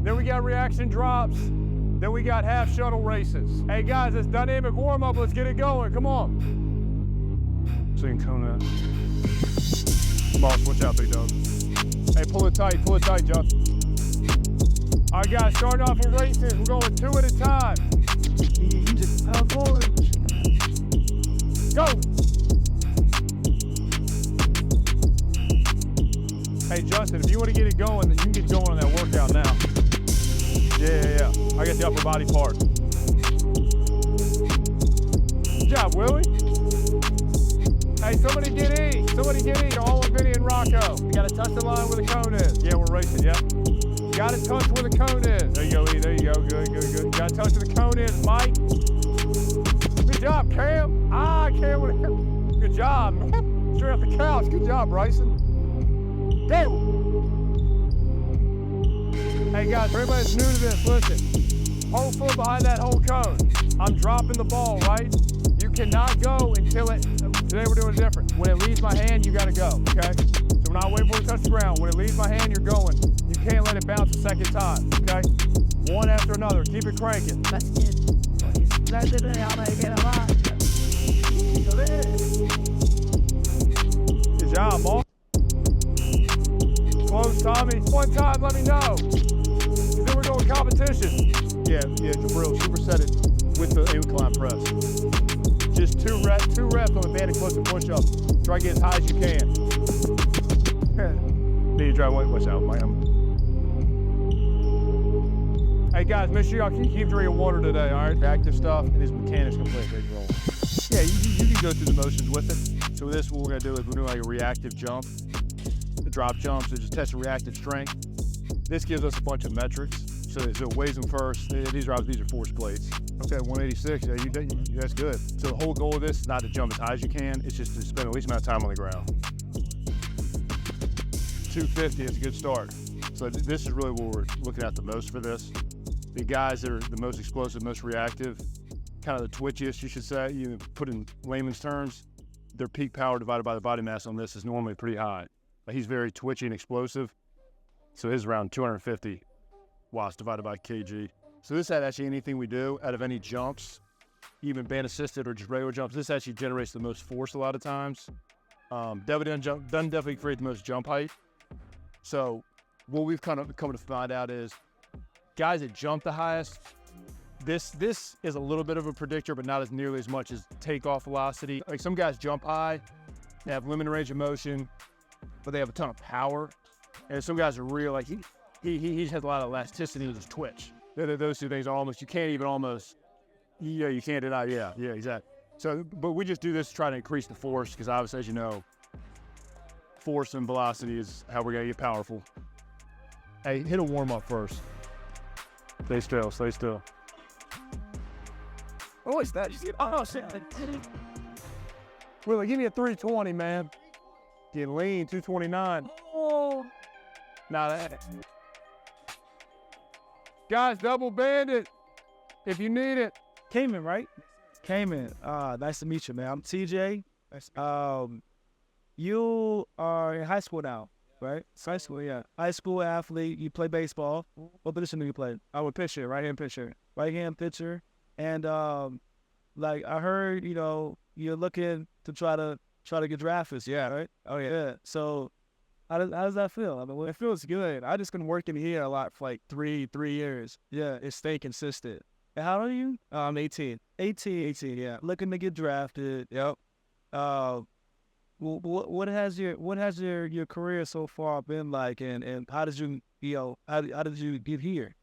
Then we got reaction drops. Then we got half shuttle races. Hey guys, it's dynamic warm-up. Let's get it going. Come on. So you can cone that. Boss, watch out, big dog. Hey, pull it tight, Joe. All right, guys, starting off with races. We're going 2 at a time. You just power forward. Go. Hey, Justin, if you want to get it going, then you can get going on that workout now. Yeah. I got the upper body part. Good job, Willie. Hey, somebody get E. All of Vinny and Rocco. You got to touch the line where the cone is. Yeah, we're racing, yep. Got to touch where the cone is. There you go, E. There you go. Good. Got to touch where the cone is, Mike. Good job, Cam. Cam. Good job, man. Straight off the couch. Good job, Bryson. Go. Hey, guys, for everybody that's new to this, listen. Hold foot behind that whole cone. I'm dropping the ball, right? You cannot go until it, today we're doing it different. When it leaves my hand, you gotta go, okay? So we're not waiting for it to touch the ground. When it leaves my hand, you're going. You can't let it bounce a second time, okay? One after another, keep it cranking. That's it. Good job, boss. Close, Tommy. One time, let me know. Then we're going competition. Yeah, Jabril, superset it with the incline press. Just two reps on the banded close and push up. Try to get as high as you can. Need to drive one push out, Mike. Hey guys, make sure y'all keep drinking water today, all right? Active stuff, and his mechanics can play a big role. Yeah, you can go through the motions with it. So with this, what we're gonna do is we're doing like a reactive jump. The drop jumps, so just test the reactive strength. This gives us a bunch of metrics. So it weighs them first. These are force plates. Okay, 186, yeah, that's good. So the whole goal of this is not to jump as high as you can, it's just to spend the least amount of time on the ground. 250 is a good start. So this is really what we're looking at the most for this. The guys that are the most explosive, most reactive, kind of the twitchiest, you should say, you put in layman's terms, their peak power divided by the body mass on this is normally pretty high. But he's very twitchy and explosive, so his is around 250 watts divided by kg. So this actually anything we do out of any jumps, even band assisted or just regular jumps, this actually generates the most force a lot of times. Doesn't definitely create the most jump height. So what we've kind of come to find out is guys that jump the highest, this is a little bit of a predictor, but not as nearly as much as takeoff velocity. Like some guys jump high, they have limited range of motion, but they have a ton of power. And some guys are real, like he has a lot of elasticity with his twitch. Those two things are almost, you can't deny, yeah, exactly. So, but we just do this to try to increase the force, because obviously, as you know, force and velocity is how we're gonna get powerful. Hey, hit a warm up first. Stay still. What was that? Oh, shit. Willie, give me a 320, man. Get lean, 229. Oh. Now that. Guys, double banded if you need it. Cayman, right? Cayman. Nice to meet you, man. I'm TJ. You are in high school now, right? High school, yeah. High school athlete. You play baseball. What position do you play? I'm a pitcher, right-hand pitcher. Right-hand pitcher. And like I heard, you're looking to try to get drafted. Yeah. Right? Oh yeah. So how does that feel? I mean, it feels good. I just been working here a lot for like three years. Yeah, it's stay consistent. And how old are you? I'm 18. 18, yeah. Looking to get drafted. Yep. What has your career so far been like, and how did you how did you get here?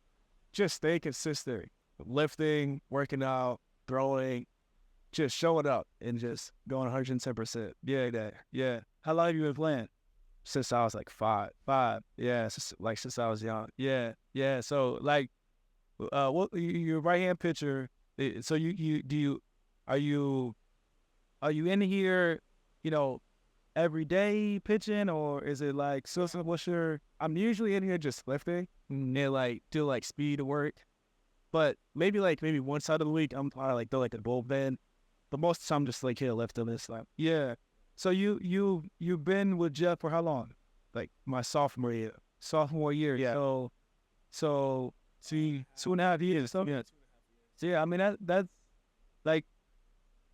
Just stay consistent. Lifting, working out, throwing, just showing up and just going 110%. Yeah. How long have you been playing? Since I was like five. Yeah, since I was young. Yeah. So like, what you're a right-hand pitcher. So are you in here, every day pitching, or is it like I'm usually in here just lifting and like do like speed work, but maybe once out of the week I'm probably like do like a bullpen, but most of the time I'm just like here lifting this like yeah. So you've been with Jeff for how long? Like my sophomore year. Yeah. So, see, 2.5 years. So, yeah. So, yeah, I mean, that's like,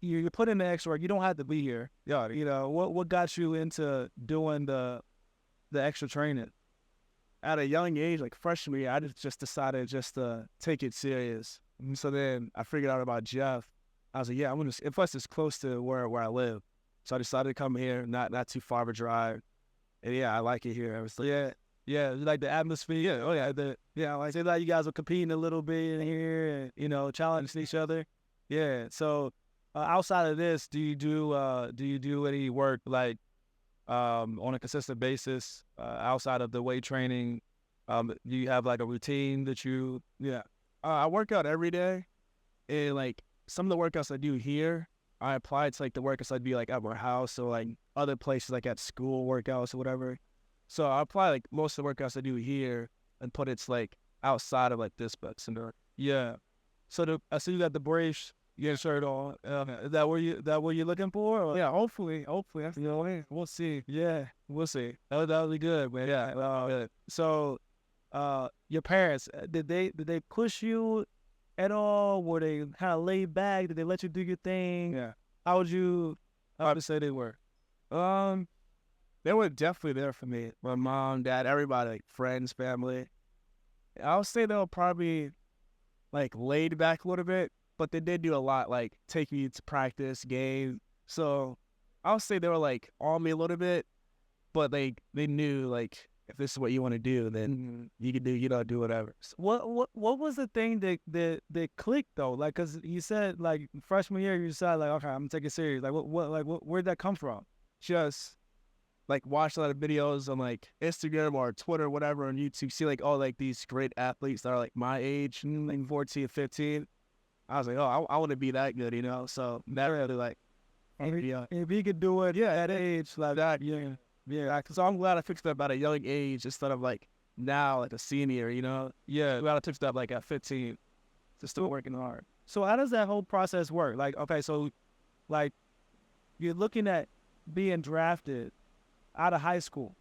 you put in the extra work. You don't have to be here. Yeah. You know, what got you into doing the extra training? At a young age, like freshman year, I just decided just to take it serious. And so then I figured out about Jeff. I was like, yeah, I'm gonna. And plus, it's close to where I live, so I decided to come here. Not too far of a drive, and yeah, I like it here. I was like, yeah, like the atmosphere. Yeah, oh yeah, like say like you guys are competing a little bit in here, and challenging each other. Yeah. So outside of this, do you do any work like on a consistent basis outside of the weight training? Do you have like a routine that you? Yeah, I work out every day, and like some of the workouts I do here, I apply to like the workouts I'd be like at my house or like other places like at school workouts or whatever. So I apply like most of the workouts I do here and put it's like outside of like this, but yeah. So I see you got the brace. You got a shirt on. Is that what you're looking for? Or? Yeah, hopefully. That's we'll see. Yeah, we'll see. That'll be good, man. Yeah. So, your parents did they push you at all? Were they kind of laid back? Did they let you do your thing? Yeah. How would you say they were? They were definitely there for me. My mom, dad, everybody, like friends, family. I would say they were probably like laid back a little bit, but they did do a lot, like take me to practice, game. So I would say they were like on me a little bit, but they knew like if this is what you want to do, then you can do whatever. So what was the thing that clicked though? Like, cause you said like freshman year you decided like, okay, I'm gonna take it serious. Like where'd that come from? Just like watch a lot of videos on like Instagram or Twitter, or whatever, on YouTube. See like all like these great athletes that are like my age, like 14, 15. I was like, oh, I want to be that good, So that really like, if he could do it, at that age like that, yeah. So I'm glad I fixed that at a young age instead of like now, like a senior, Yeah, glad I took that like at 15, to still working hard. So how does that whole process work? Like, okay, so like you're looking at being drafted out of high school.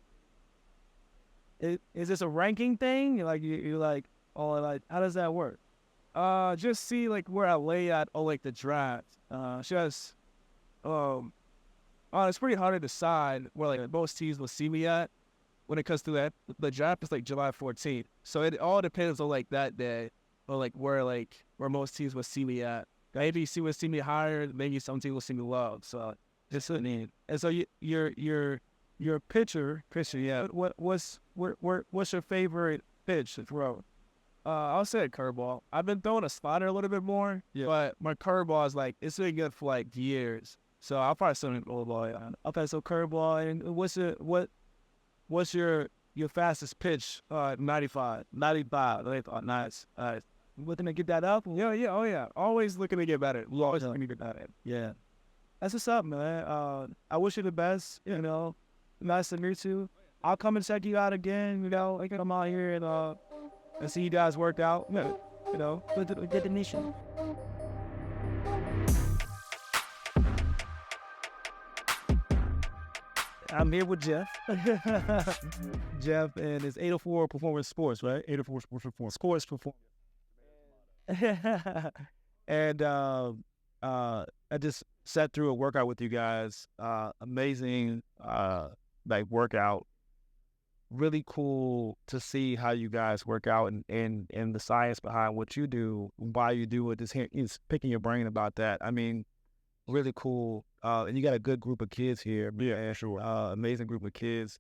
Is this a ranking thing? Like you're like, oh, like how does that work? Just see like where I lay at on like the draft. It's pretty hard to decide where like most teams will see me at when it comes to that. The draft is like July 14th, so it all depends on like that day or like where most teams will see me at. Maybe you will see me higher, maybe some teams will see me low. So it's what I mean. And so your pitcher, yeah. What's your favorite pitch to throw? I'll say a curveball. I've been throwing a slider a little bit more, but my curveball is like it's been good for like years. So I'll probably still a curveball. Yeah. Okay, so curveball. And what's your fastest pitch? 95. Nice. Looking to get that up? Yeah. Oh yeah. Always looking to get better. Always looking to get better. Yeah. That's what's up, man. I wish you the best. Nice to meet you. I'll come and check you out again. I can come out here and see you guys work out. Get the mission. I'm here with Jeff. Jeff and his 804 Performance Sports, right? 804 Sports Performance. Sports Performance. And I just sat through a workout with you guys. Amazing like workout. Really cool to see how you guys work out and the science behind what you do, why you do it. Just picking your brain about that. I mean, really cool. And you got a good group of kids here. Yeah, sure. Amazing group of kids.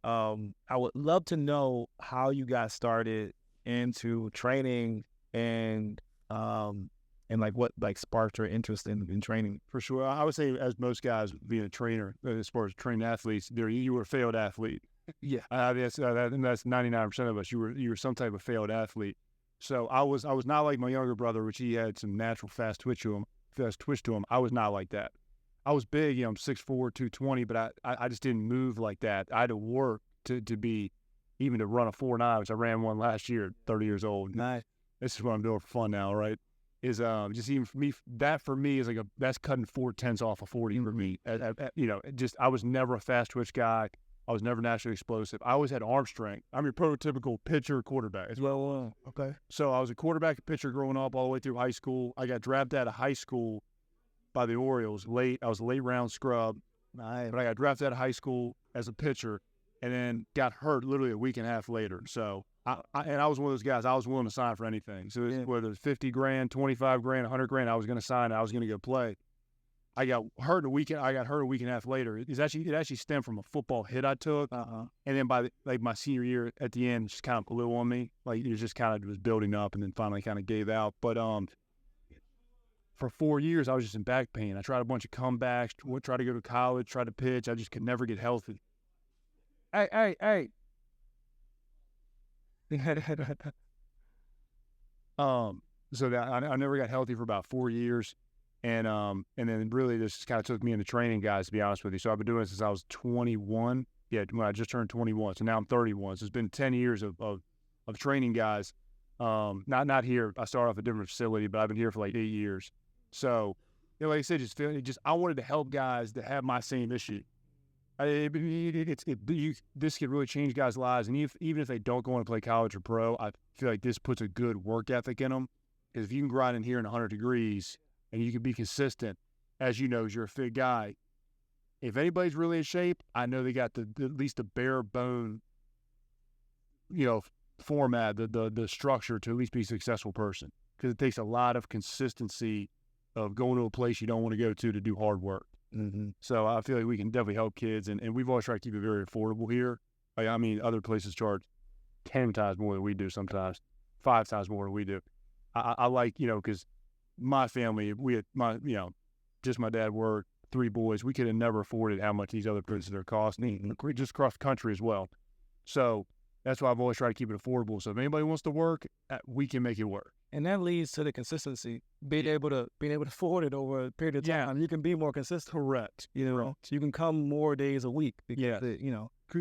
I would love to know how you guys started into training and like what like sparked your interest in training. For sure. I would say as most guys being a trainer, as far as trained athletes, you were a failed athlete. Yeah. That's 99% of us. You were some type of failed athlete. So I was not like my younger brother, which he had some natural fast twitch to him. I was not like that. I was big, I'm 6'4", 220, but I just didn't move like that. I had to work to be, even to run a 4.9, which I ran one last year, 30 years old. Nice. This is what I'm doing for fun now, right? Is just even for me, that for me is like that's cutting 4/10 off a 40 for me. I was never a fast twitch guy. I was never naturally explosive. I always had arm strength. I'm your prototypical pitcher quarterback. Well, okay. So I was a quarterback and pitcher growing up all the way through high school. I got drafted out of high school by the Orioles late. I was a late round scrub. Nice. But I got drafted out of high school as a pitcher and then got hurt literally a week and a half later. So I was one of those guys. I was willing to sign for anything. So whether it's 50 grand, 25 grand, 100 grand, I was going to sign. I was going to go play. I got hurt a week and a half later. It actually stemmed from a football hit I took, and then by my senior year at the end, it just kind of blew on me. Like it just kind of was building up, and then finally kind of gave out. But for 4 years, I was just in back pain. I tried a bunch of comebacks, tried to go to college, tried to pitch. I just could never get healthy. Hey. So that I never got healthy for about 4 years. And then really this kind of took me into training guys, to be honest with you. So I've been doing it since I was 21. Yeah, when I just turned 21. So now I'm 31. So it's been 10 years of training guys. Not here. I started off a different facility, but I've been here for like 8 years. So, like I said, I wanted to help guys that have my same issue. This could really change guys' lives. And even if they don't go on to play college or pro, I feel like this puts a good work ethic in them. Because if you can grind in here in 100 degrees, and you can be consistent, as you know, as you're a fit guy. If anybody's really in shape, I know they got at least the bare bone, format, the structure to at least be a successful person. Because it takes a lot of consistency of going to a place you don't want to go to do hard work. Mm-hmm. So I feel like we can definitely help kids, and we've always tried to keep it very affordable here. I mean, other places charge 10 times more than we do sometimes, 5 times more than we do. I like, because my family, just my dad worked, 3 boys. We could have never afforded how much these other places are costing, just across the country as well. So that's why I've always tried to keep it affordable. So if anybody wants to work, we can make it work. And that leads to the consistency, being able to afford it over a period of time. You can be more consistent. Correct. So you can come more days a week. Because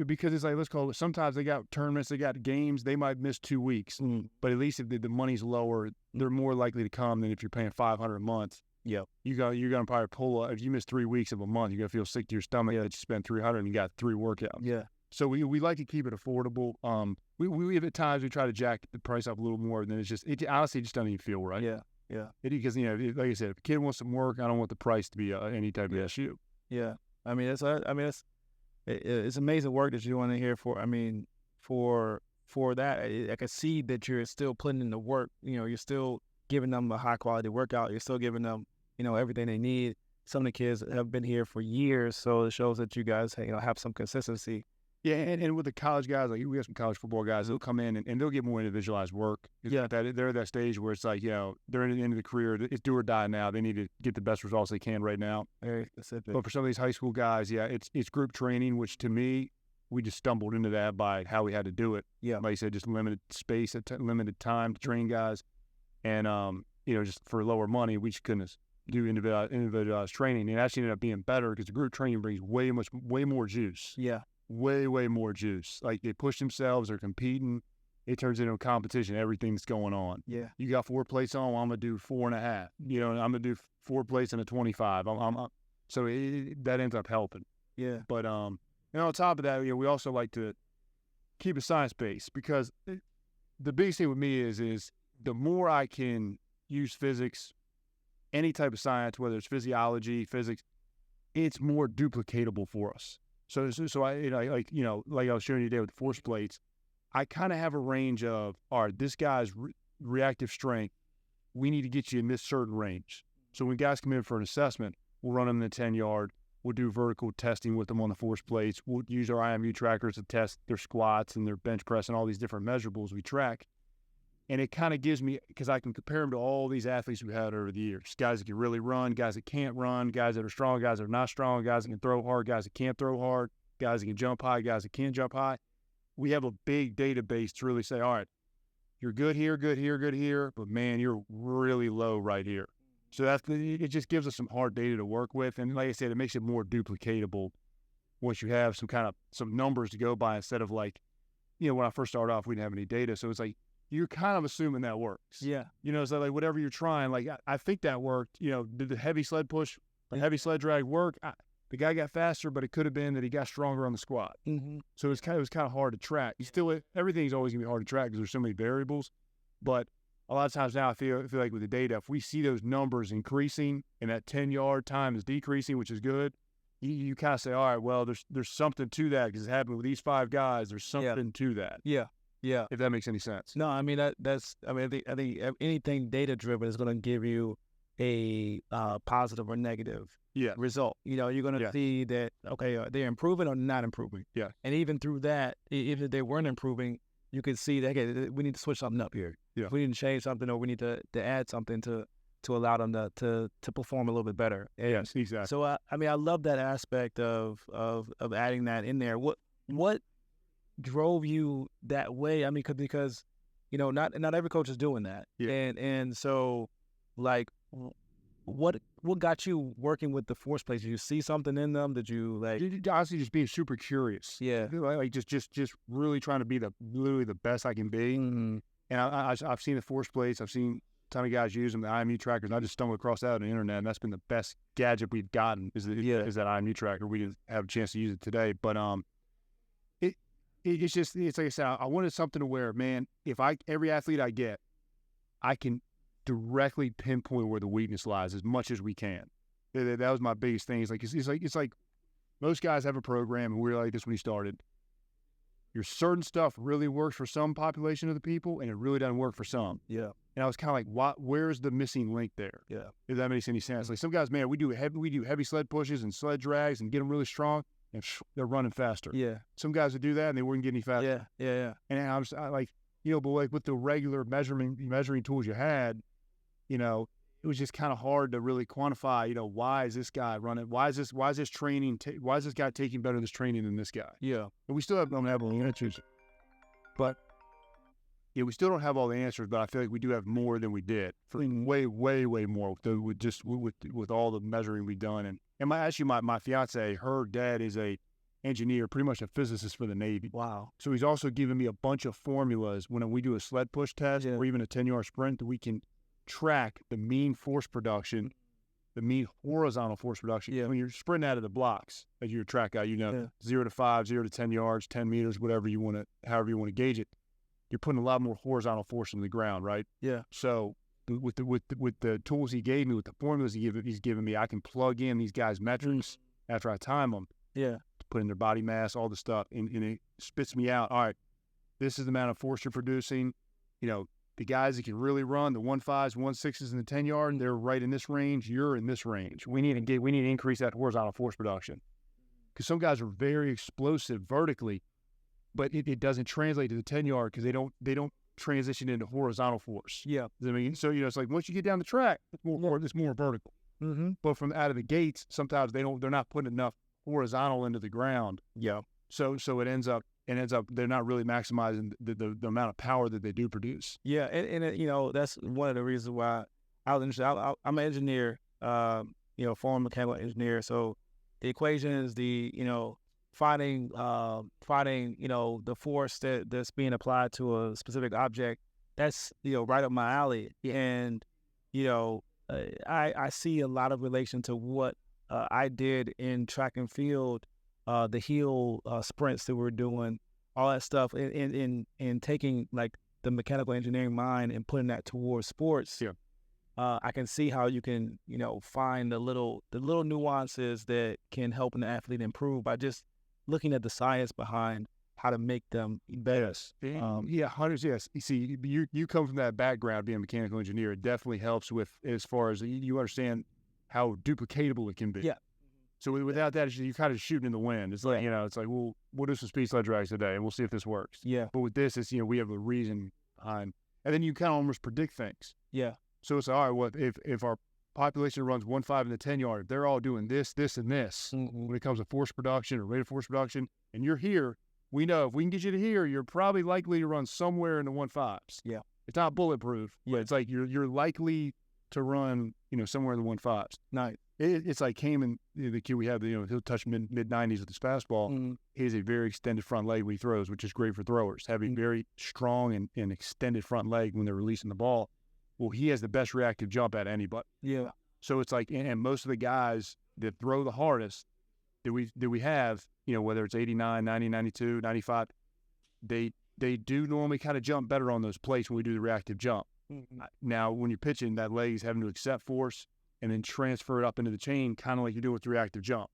because it's like, let's call it, sometimes they got tournaments, they got games, they might miss 2 weeks. But at least if the money's lower, they're more likely to come than if you're paying $500 a month. Yep. You're gonna probably pull if you miss 3 weeks of a month, you're gonna feel sick to your stomach that you spent $300 and you got 3 workouts. Yeah. So we like to keep it affordable. We at times we try to jack the price up a little more, then it honestly just doesn't even feel right. Yeah. Because like I said, if a kid wants some work, I don't want the price to be any type of issue. Yeah. I mean, it's amazing work that you're doing here for. I mean, for that, I can see that you're still putting in the work. You're still giving them a high quality workout. You're still giving them, everything they need. Some of the kids have been here for years, so it shows that you guys, have some consistency. Yeah, and with the college guys, like we have some college football guys, they'll come in and they'll get more individualized work. Yeah, they're at that stage where it's like, they're in the end of the career. It's do or die now. They need to get the best results they can right now. Very specific. But for some of these high school guys, it's group training, which to me, we just stumbled into that by how we had to do it. Yeah, like you said, just limited space, limited time to train guys, and just for lower money, we just couldn't do individualized training. And it actually ended up being better because the group training brings way more juice. Yeah. Way more juice. Like they push themselves, they're competing. It turns into a competition. Everything's going on. Yeah. You got 4 plates on. Well, I'm gonna do 4.5. I'm gonna do 4 plates and a 25. So that ends up helping. Yeah. But on top of that, we also like to keep it science based because the biggest thing with me is the more I can use physics, any type of science, whether it's physiology, physics, it's more duplicatable for us. So I like I was showing you today with the force plates, I kind of have a range of, all right, this guy's reactive strength, we need to get you in this certain range. So when guys come in for an assessment, we'll run them in the 10-yard. We'll do vertical testing with them on the force plates. We'll use our IMU trackers to test their squats and their bench press and all these different measurables we track. And it kind of gives me, because I can compare them to all these athletes we've had over the years. Guys that can really run, guys that can't run, guys that are strong, guys that are not strong, guys that can throw hard, guys that can't throw hard, guys that can jump high, guys that can't jump high. We have a big database to really say, all right, you're good here, but man, you're really low right here. So it just gives us some hard data to work with. And like I said, it makes it more duplicatable once you have some numbers to go by instead of like, when I first started off, we didn't have any data. So it's like, you're kind of assuming that works. Yeah. So like whatever you're trying, like I think that worked. Did the heavy sled push, the heavy sled drag work? the guy got faster, but it could have been that he got stronger on the squat. Mm-hmm. So it was kind of hard to track. Everything's always gonna be hard to track because there's so many variables. But a lot of times now, I feel like with the data, if we see those numbers increasing and that 10-yard time is decreasing, which is good, you kind of say, all right, well, there's something to that because it's happened with these 5 guys. There's something to that. Yeah. Yeah. If that makes any sense. No, I mean I think anything data driven is going to give you a positive or negative result. You know, you're going to see that they're improving or not improving. Yeah. And even through that, even if they weren't improving, you could see that we need to switch something up here. Yeah. We need to change something, or we need to add something to allow them to perform a little bit better. And yes, exactly. So I mean I love that aspect of adding that in there. What drove you that way? I mean, because you know, not every coach is doing that. Yeah. And so, like, what got you working with the force plates? Did you see something in them? Did you like? Honestly, just being super curious. Yeah. Like just really trying to be literally the best I can be. Mm-hmm. And I've seen the force plates. I've seen a ton of guys use them, the IMU trackers. And I just stumbled across that on the internet, and that's been the best gadget we've gotten is that IMU tracker. We didn't have a chance to use it today, but it's like I said, I wanted something to where, man, if every athlete I get, I can directly pinpoint where the weakness lies as much as we can. That was my biggest thing. It's like most guys have a program, and we were like this when he started. Your certain stuff really works for some population of the people, and it really doesn't work for some. Yeah. And I was kind of like, where's the missing link there? Yeah. If that makes any sense. Like some guys, man, we do heavy sled pushes and sled drags and get them really strong, and they're running faster. Yeah. Some guys would do that, and they wouldn't get any faster. Yeah. And I like, you know, but like with the regular measuring tools you had, you know, it was just kind of hard to really quantify, you know, why is this guy running? Why is this training? Why is this guy taking better this training than this guy? Yeah. And we still don't have all the answers, but yeah, we still don't have all the answers. But I feel like we do have more than we did. Way more with all the measuring we've done. And my fiance, her dad is a engineer, pretty much a physicist for the Navy. Wow. So he's also giving me a bunch of formulas when we do a sled push test or even a 10-yard sprint that we can track the mean force production, the mean horizontal force production. Yeah. When you're sprinting out of the blocks, as your track guy, you know, 0 to 5, 0 to 10 yards, 10 meters, however you want to gauge it, you're putting a lot more horizontal force into the ground, right? Yeah. So with the tools he gave me, with the formulas he's given me, I can plug in these guys' metrics after I time them. Yeah. To put in their body mass, all the stuff, and it spits me out. All right, this is the amount of force you're producing. You know, the guys that can really run, the 1.5s, 1.6s, and the 10-yard, they're right in this range. You're in this range. We need to increase that horizontal force production because some guys are very explosive vertically, but it doesn't translate to the 10-yard because they don't transition into horizontal force. Yeah. I mean, so you know, it's like once you get down the track, it's more vertical. Mm-hmm. But from out of the gates, sometimes they're not putting enough horizontal into the ground. Yeah. So it ends up they're not really maximizing the amount of power that they do produce. Yeah, and you know, that's one of the reasons why I was interested. I'm an engineer, you know, former mechanical engineer. So the equations, finding you know, the force that's being applied to a specific object, that's, you know, right up my alley. And you know, I see a lot of relation to what I did in track and field, the hill sprints that we're doing, all that stuff, and taking like the mechanical engineering mind and putting that towards sports. Yeah. I can see how you can, you know, find the little nuances that can help an athlete improve by just looking at the science behind how to make them better. Yes. Hunters, yes. You see, you come from that background, being a mechanical engineer. It definitely helps with as far as you understand how duplicatable it can be. Yeah. So without that, you're kind of shooting in the wind. It's like, you know, it's like, well, we'll do some speed sled drags today, and we'll see if this works. Yeah. But with this, it's, you know, we have a reason behind, and then you kind of almost predict things. Yeah. So it's like, all right, well, if our population runs 1.5 in the 10-yard, they're all doing this, this, and this when it comes to force production or rate of force production, and you're here, we know if we can get you to here, you're probably likely to run somewhere in the 1.5s. Yeah. It's not bulletproof, but it's like you're likely to run, you know, somewhere in the 1.5s. Nice. It's like Cayman, the kid we have, you know, he'll touch mid-90s with his fastball. He has a very extended front leg when he throws, which is great for throwers. Having very strong and extended front leg when they're releasing the ball. Well, he has the best reactive jump out of anybody. Yeah. So it's like, and most of the guys that throw the hardest do we have, whether it's 89, 90, 92, 95, they do normally kind of jump better on those plates when we do the reactive jump. Now, when you're pitching, that leg is having to accept force and then transfer it up into the chain, kind of like you do with the reactive jump.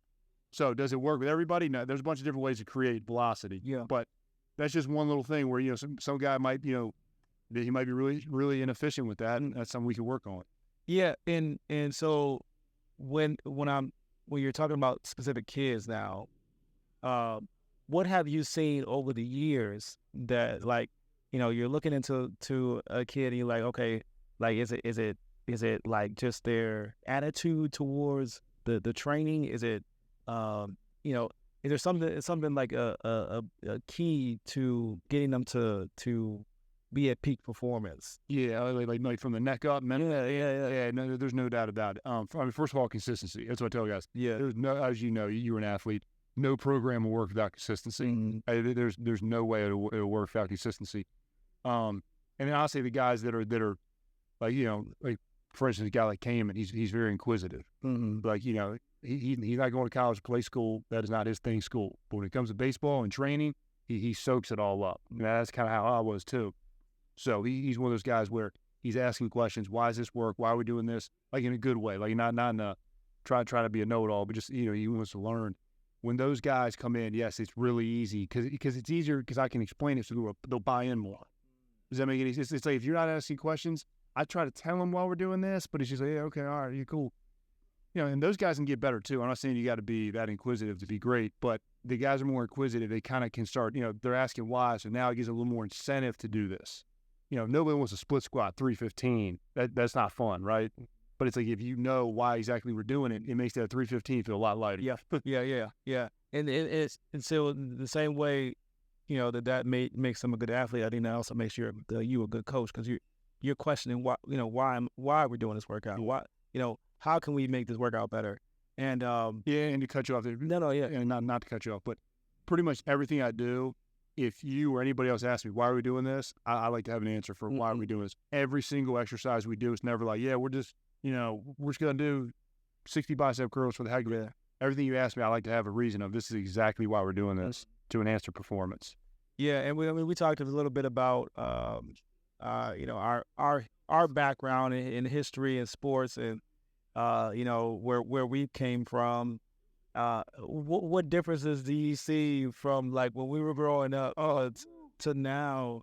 So does it work with everybody? No, there's a bunch of different ways to create velocity. Yeah. But that's just one little thing where, some guy might, he might be really, really inefficient with that, and that's something we can work on. Yeah, and so when you're talking about specific kids now, what have you seen over the years that, like, you're looking into a kid and you're like, okay, like, is it like just their attitude towards the training? Is it is there something like a key to getting them to be at peak performance? Yeah, like from the neck up, man. Yeah. No, there's no doubt about it. First of all, consistency. That's what I tell guys. Yeah. There's no, as you know, you were an athlete. No program will work without consistency. There's no way it'll work without consistency. And then I'll say the guys that are like, like, for instance, a guy like Kamen, he's very inquisitive. Like, he's not going to college to play school. That is not his thing, school. But when it comes to baseball and training, he soaks it all up. And that's kind of how I was too. So he's one of those guys where he's asking questions. Why does this work? Why are we doing this? Like, in a good way. Like, not in a trying to be a know-it-all, but just, he wants to learn. When those guys come in, yes, it's really easy because it's easier because I can explain it, so they'll buy in more. Does that make any sense? It's like, if you're not asking questions, I try to tell them while we're doing this, but it's just like, yeah, okay, all right, you're cool. And those guys can get better too. I'm not saying you got to be that inquisitive to be great, but the guys are more inquisitive. They kind of can start, they're asking why, so now it gives a little more incentive to do this. Nobody wants a split squat 315. That's not fun, right? But it's like, if you know why exactly we're doing it, it makes that 315 feel a lot lighter. Yeah. And so the same way, that makes them a good athlete, I think that also makes you a good coach, because you're questioning why we're doing this workout. Why, how can we make this workout better? And and to cut you off there. Not to cut you off, but pretty much everything I do, if you or anybody else asks me why are we doing this, I like to have an answer for why are we doing this. Every single exercise we do is never like, we're just gonna do 60 bicep curls for the heck of it. Everything you ask me, I like to have a reason of this is exactly why we're doing this, to enhance their performance. Yeah, and we talked a little bit about our background in history and sports, and where we came from. What differences do you see from, like, when we were growing up to now?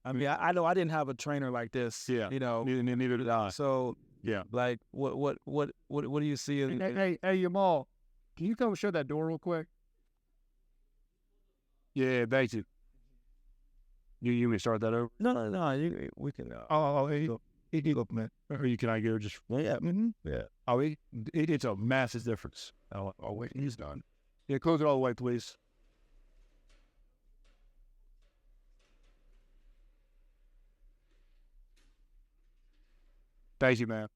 I mean, I know I didn't have a trainer like this. Yeah, neither did I. So yeah, like, what do you see? Hey, Yamal, can you come shut that door real quick? Yeah, thank you. You may start that over? No, we can. Hey, look, man. Or can I go just? Yeah. Yeah. It's a massive difference. Oh, wait, he's done. Yeah, close it all the way, please. Thank you, man.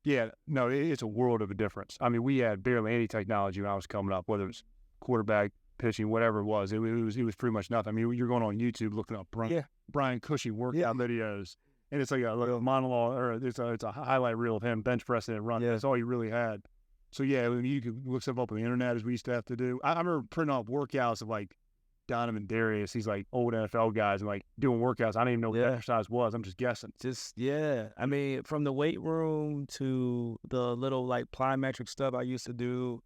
Yeah, no, it's a world of a difference. I mean, we had barely any technology when I was coming up, whether it was quarterback, pitching, whatever it was. It was pretty much nothing. I mean, you're going on YouTube looking up Brian Cushing workout videos, and it's like a monologue, or it's a highlight reel of him bench pressing and running. That's all he really had. So yeah, I mean, you could look stuff up on the internet, as we used to have to do. I remember printing off workouts of like Donovan Darius, these like old NFL guys, and like doing workouts. I didn't even know what the exercise was. I'm just guessing. I mean, from the weight room to the little like plyometric stuff I used to do,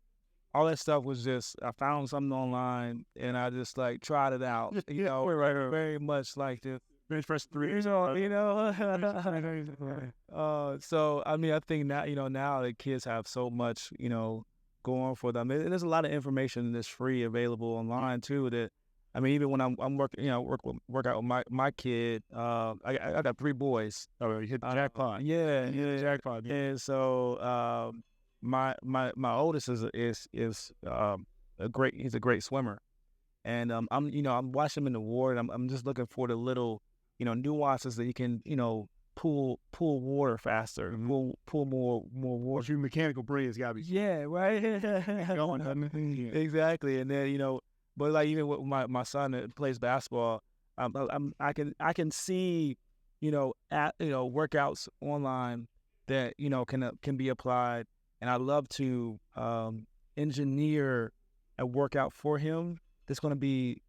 all that stuff was just, I found something online and I just like tried it out. Right. Very much like the bench press 3. So I mean, I think now, now the kids have so much, going for them. And there's a lot of information that's free available online too. That, I mean, even when I'm working, work out with my kid. I got 3 boys. Oh, you hit the jackpot. Yeah, jackpot. Yeah. And so my oldest is he's a great swimmer, and I'm watching him in the ward. I'm just looking for the little nuances that he can pull water faster, pull more water. Well, your mechanical brain has got to be right. going. Exactly, and then but like even with my son that plays basketball, I can see workouts online that can be applied, and I love to engineer a workout for him that's going to be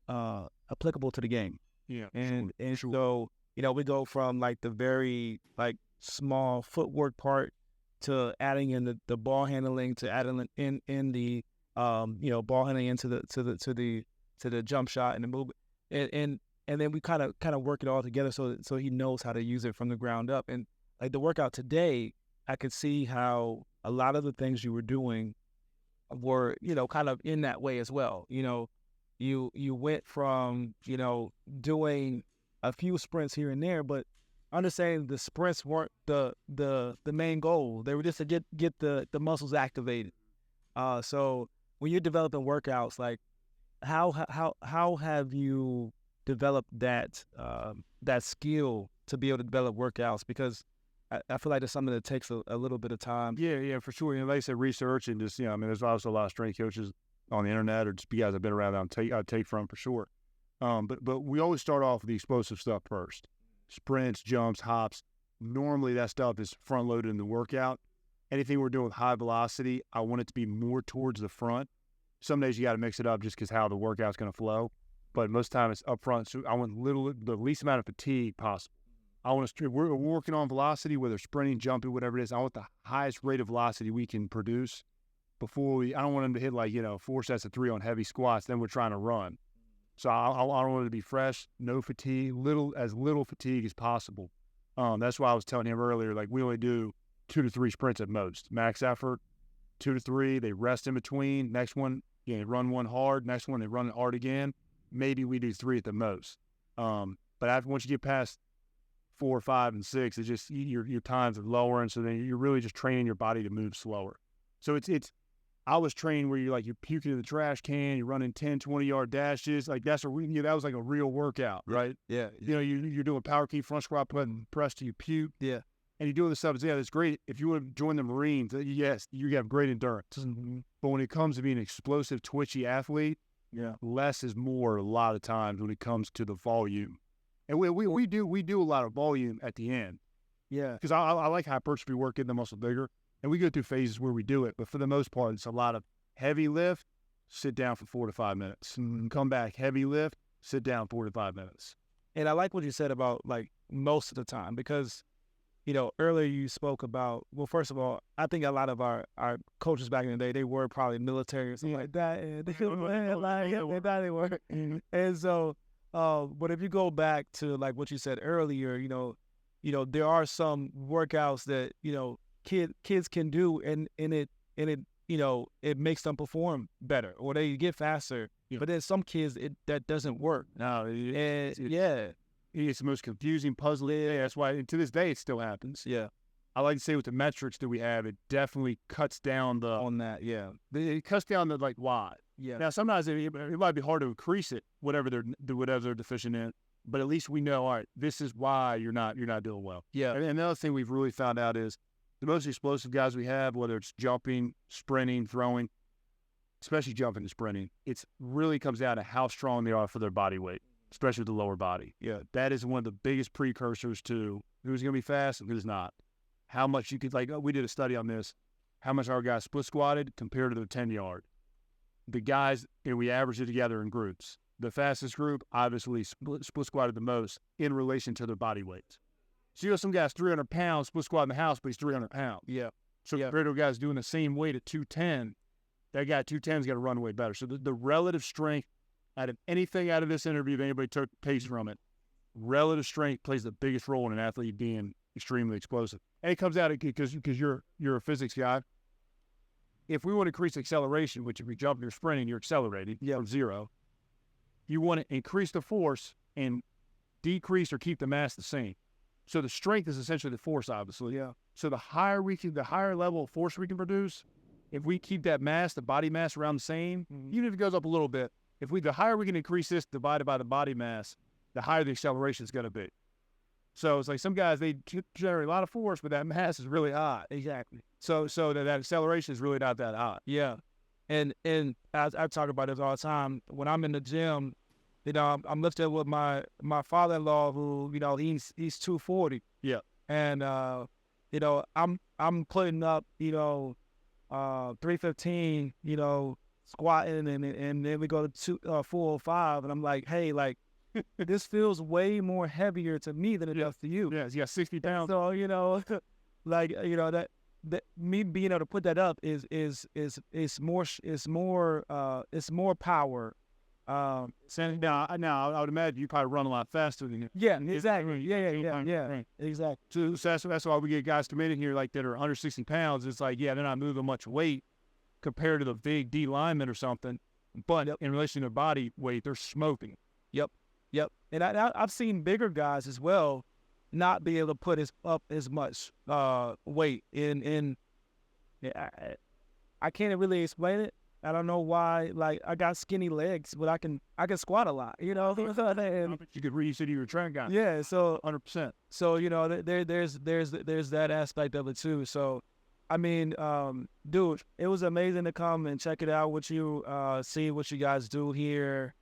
applicable to the game. Yeah. And so, we go from like the very like small footwork part to adding in the ball handling, to adding in the ball handling into the jump shot and the movement, and then we kind of work it all together so he knows how to use it from the ground up. And like the workout today, I could see how a lot of the things you were doing were kind of in that way as well. You went from doing a few sprints here and there, but understanding the sprints weren't the main goal. They were just to get the muscles activated. So when you're developing workouts, like how have you developed that skill to be able to develop workouts? Because I feel like it's something that takes a little bit of time. Yeah, for sure. Like I said, research and just, there's also a lot of strength coaches on the internet or just guys I've been around that I'd take from for sure. But we always start off with the explosive stuff first. Sprints, jumps, hops. Normally that stuff is front loaded in the workout. Anything we're doing with high velocity, I want it to be more towards the front. Some days you got to mix it up just because how the workout's going to flow. But most of the time it's up front. So I want the least amount of fatigue possible. I want to, we're working on velocity, whether sprinting, jumping, whatever it is. I want the highest rate of velocity we can produce before I don't want them to hit 4 sets of 3 on heavy squats. Then we're trying to run. So I want it to be fresh, no fatigue, as little fatigue as possible. That's why I was telling him earlier, like we only do 2 to 3 sprints at most. Max effort, 2 to 3. They rest in between. Next one, they run one hard. Next one, they run it hard again. Maybe we do 3 at the most. But once you get past 4, 5, and 6, it's just your times are lower, and so then you're really just training your body to move slower. So it's I was trained where you're puking in the trash can, you're running 10, 20-yard dashes. Like that was like a real workout, right? Yeah. You're doing power key, front squat, press till you puke. Yeah. And you're doing the stuff. Yeah, that's great. If you want to join the Marines, yes, you have great endurance. Mm-hmm. But when it comes to being an explosive, twitchy athlete, less is more a lot of times when it comes to the volume. And we do a lot of volume at the end. Yeah. Because I like hypertrophy work, getting the muscle bigger. And we go through phases where we do it. But for the most part, it's a lot of heavy lift, sit down for 4 to 5 minutes. And come back, heavy lift, sit down 4 to 5 minutes. And I like what you said about like most of the time, because, earlier you spoke about, well, first of all, I think a lot of our coaches back in the day, they were probably military or something like that. And they were. And so, but if you go back to like what you said earlier, there are some workouts that, kids can do and it makes them perform better or they get faster. Yeah. But then some kids that doesn't work. No, it's the most confusing puzzle. Yeah, that's why to this day it still happens. Yeah, I like to say with the metrics that we have, it definitely cuts down on that. Yeah, it cuts down the why. Yeah. Now sometimes it might be hard to increase it, whatever they're deficient in. But at least we know, all right, this is why you're not doing well. Yeah. And another thing we've really found out is the most explosive guys we have, whether it's jumping, sprinting, throwing, especially jumping and sprinting, it really comes down to how strong they are for their body weight, especially with the lower body. Yeah, that is one of the biggest precursors to who's going to be fast and who's not. How much you could, we did a study on this, how much our guys split squatted compared to the 10-yard. The guys, we averaged it together in groups. The fastest group obviously split squatted the most in relation to their body weights. So some guy's 300 pounds, split squat in the house, but he's 300 pounds. Yeah. So compared to a guy's doing the same weight at 210, that guy at 210's got to run way better. So the relative strength out of anything out of this interview, if anybody took pace from it, relative strength plays the biggest role in an athlete being extremely explosive. And it comes out because you're a physics guy. If we want to increase acceleration, which if you're jumping or sprinting, you're accelerating from 0. You want to increase the force and decrease or keep the mass the same. So the strength is essentially the force, obviously. Yeah. So the higher level of force we can produce, if we keep that mass, the body mass around the same, even if it goes up a little bit, the higher we can increase this divided by the body mass, the higher the acceleration is going to be. So it's like some guys, they generate a lot of force, but that mass is really high. Exactly. So that acceleration is really not that high. Yeah. And I talk about this all the time. When I'm in the gym, I'm lifting with my father-in-law who, he's 240. Yeah. And, I'm putting up, 315, squatting, and then we go to 405, and I'm like, hey, like this feels way more heavier to me than it does to you. Yeah, you got 60 pounds. So like that me being able to put that up is more power. Now I would imagine you probably run a lot faster than him. Yeah, exactly. Yeah, exactly. So that's why we get guys committed here like that are under 60 pounds. It's like, yeah, they're not moving much weight compared to the big D lineman or something, but in relation to their body weight, they're smoking. Yep. And I've seen bigger guys as well not be able to put up as much weight in. I can't really explain it. I don't know why. Like, I got skinny legs, but I can squat a lot. You could read, you said you were a track guy. Yeah. So 100%. So there's that aspect of it too. So, I mean, dude, it was amazing to come and check it out with you. See what you guys do here.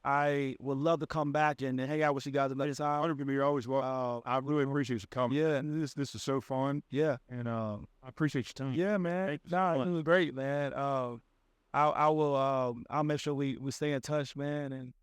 I would love to come back and hang out with you guys another time. You're always welcome. I really appreciate you coming. Yeah, this is so fun. Yeah, and I appreciate your time. Yeah, man. It was great, man. I'll make sure we stay in touch, man, and